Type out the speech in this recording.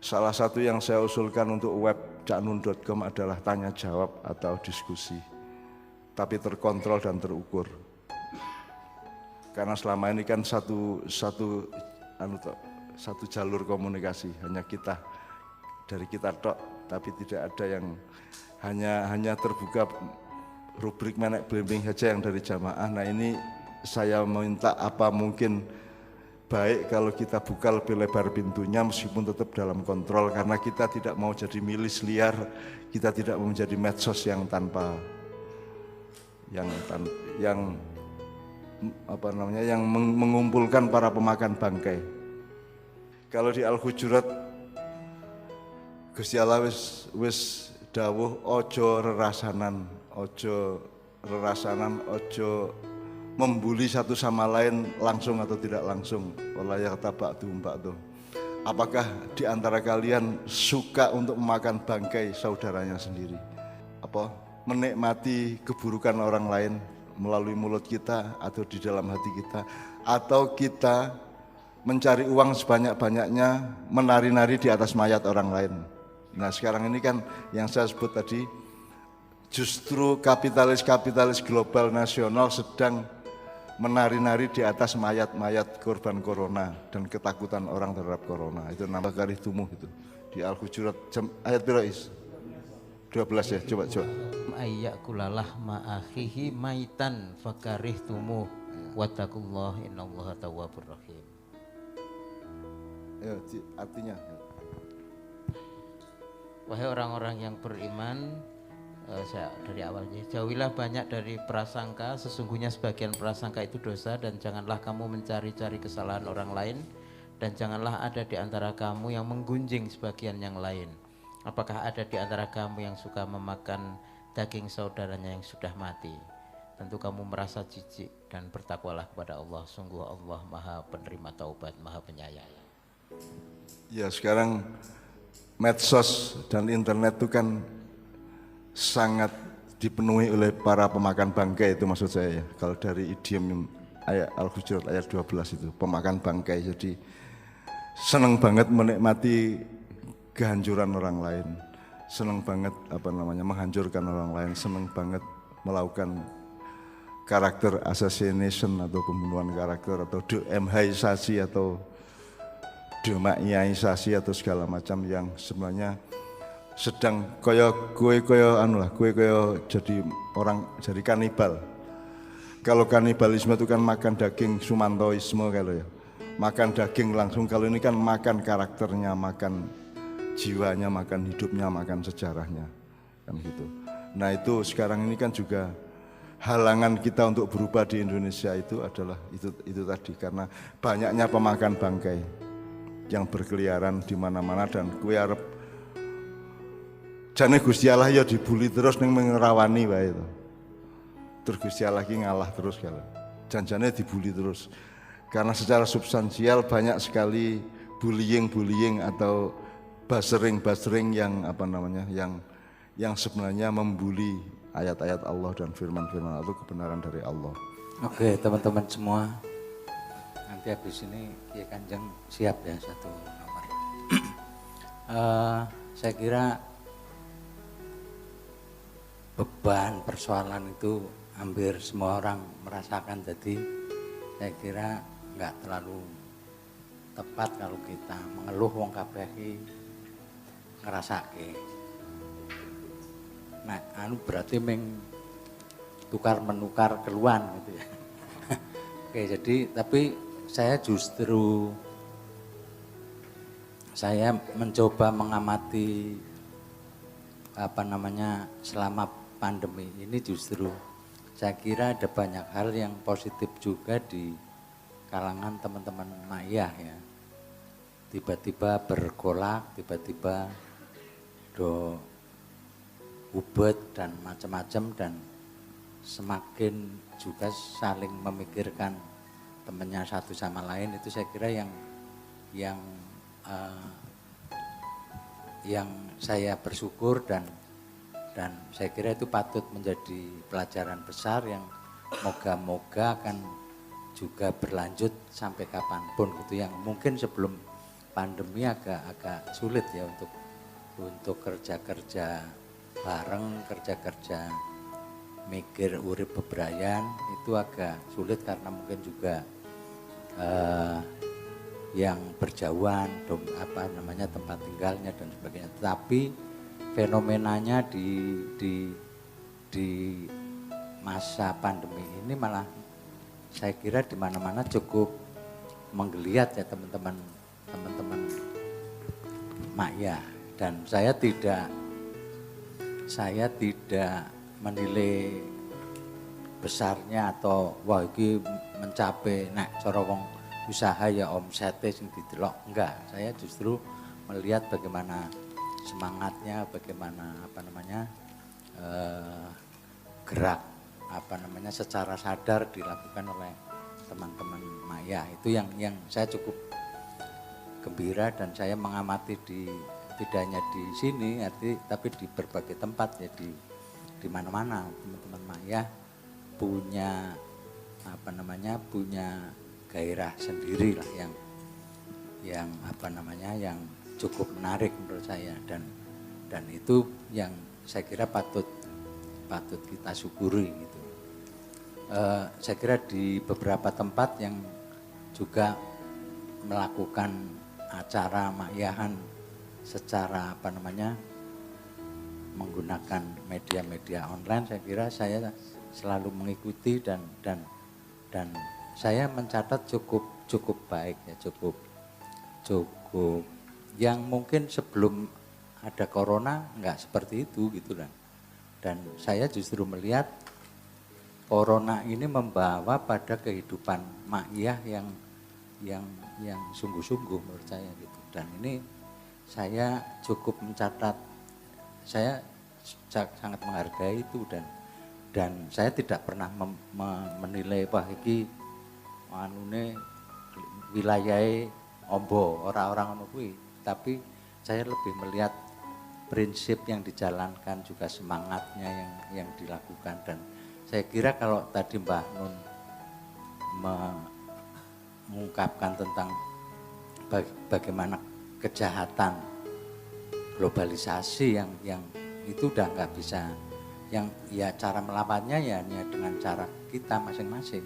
Salah satu yang saya usulkan untuk web caknun.com adalah tanya jawab atau diskusi, tapi terkontrol dan terukur. Karena selama ini kan satu jalur komunikasi, hanya kita dari kita tok, tapi tidak ada yang hanya terbuka rubrik menek blimbing saja yang dari jamaah. Nah ini saya minta apa mungkin baik kalau kita buka lebih lebar pintunya meskipun tetap dalam kontrol, karena kita tidak mau jadi milis liar, kita tidak mau menjadi medsos yang tanpa yang mengumpulkan para pemakan bangkai. Kalau di Al-Hujurat Gusti Allah wis dawuh ojo rerasanan, ojo membuli satu sama lain langsung atau tidak langsung. Wala yaghtab ba'duhum ba'dha. Apakah di antara kalian suka untuk memakan bangkai saudaranya sendiri? Menikmati keburukan orang lain melalui mulut kita atau di dalam hati kita, atau kita mencari uang sebanyak-banyaknya menari-nari di atas mayat orang lain. Nah sekarang ini kan yang saya sebut tadi, justru kapitalis global nasional sedang menari-nari di atas mayat-mayat korban corona dan ketakutan orang terhadap corona. Itu nambah karih tumuh itu di Al-Hujurat ayat birois 12 ya, coba. Ayyakulalah ma'akhihi maitan fakarih tumuh wattaqullah innallaha tawwabur rahim. Ya, artinya wahai orang-orang yang beriman, saya dari awalnya, jauhilah banyak dari prasangka, sesungguhnya sebagian prasangka itu dosa, dan janganlah kamu mencari-cari kesalahan orang lain, dan janganlah ada di antara kamu yang menggunjing sebagian yang lain. Apakah ada di antara kamu yang suka memakan daging saudaranya yang sudah mati? Tentu kamu merasa jijik, dan bertakwalah kepada Allah. Sungguh Allah Maha Penerima Taubat, Maha Penyayang. Ya sekarang medsos dan internet itu kan sangat dipenuhi oleh para pemakan bangkai, itu maksud saya ya. Kalau dari idiom ayat Al-Hujurat ayat 12 itu pemakan bangkai, jadi seneng banget menikmati kehancuran orang lain, seneng banget menghancurkan orang lain, seneng banget melakukan karakter assassination atau pembunuhan karakter atau DMH-isasi atau demaiyisasi atau segala macam yang sebenarnya sedang kue jadi orang, jadi kanibal. Kalau kanibalisme itu kan makan daging, sumantoisme kalau ya, makan daging langsung. Kalau ini kan makan karakternya, makan jiwanya, makan hidupnya, makan sejarahnya, kan gitu. Nah itu sekarang ini kan juga halangan kita untuk berubah di Indonesia itu adalah itu tadi, karena banyaknya pemakan bangkai yang berkeliaran di mana-mana, dan kue arep jane Gusti Allah ya dibully terus ning ngerawani wae itu. Terus Gusti Allah lagi ngalah terus kalau janjane dibully terus. Karena secara substansial banyak sekali bullying atau basering yang yang sebenarnya membuli ayat-ayat Allah dan firman-firman itu kebenaran dari Allah. Oke, teman-teman semua. Nanti habis ini Kiai Kanjeng siap ya satu nomor. Saya kira beban persoalan itu hampir semua orang merasakan, jadi saya kira nggak terlalu tepat kalau kita mengeluh wong kabeh ngerasake. Nah, berarti tukar menukar keluhan gitu ya. Oke, jadi tapi saya mencoba mengamati selama pandemi ini, justru saya kira ada banyak hal yang positif juga di kalangan teman-teman Mayah ya. Tiba-tiba bergolak, tiba-tiba ubet dan macam-macam, dan semakin juga saling memikirkan temannya satu sama lain. Itu saya kira yang saya bersyukur, dan saya kira itu patut menjadi pelajaran besar yang moga-moga akan juga berlanjut sampai kapanpun gitu, yang mungkin sebelum pandemi agak sulit ya untuk kerja-kerja bareng, kerja-kerja mikir urip bebrayan itu agak sulit karena mungkin juga yang berjauhan, tempat tinggalnya dan sebagainya. Tapi fenomenanya di masa pandemi ini malah saya kira di mana-mana cukup menggeliat ya teman-teman Ma'iyah. Dan saya tidak menilai besarnya atau wah iki mencapai cara wong usaha ya omsete sing didelok, enggak. Saya justru melihat bagaimana semangatnya, bagaimana gerak secara sadar dilakukan oleh teman-teman Ma'iyah. Itu yang saya cukup gembira dan saya mengamati tidak hanya di sini tapi di berbagai tempat ya di mana-mana teman-teman Ma'iyah punya punya gairah sendiri lah yang cukup menarik menurut saya dan itu yang saya kira patut kita syukuri gitu. Saya kira di beberapa tempat yang juga melakukan acara Ma'iyahan secara menggunakan media-media online, saya kira saya selalu mengikuti dan saya mencatat cukup baik ya, cukup yang mungkin sebelum ada corona enggak seperti itu gitu lah. Dan saya justru melihat corona ini membawa pada kehidupan Ma'iyah yang sungguh-sungguh menurut saya gitu. Dan ini saya cukup mencatat, saya sangat menghargai itu dan saya tidak pernah menilai wah iki anune wilayahe ombo orang-orang ngono kuwi, tapi saya lebih melihat prinsip yang dijalankan juga semangatnya yang dilakukan. Dan saya kira kalau tadi Mbah Nun mengungkapkan tentang bagaimana kejahatan globalisasi yang itu udah nggak bisa, yang ya cara melawannya ya hanya dengan cara kita masing-masing.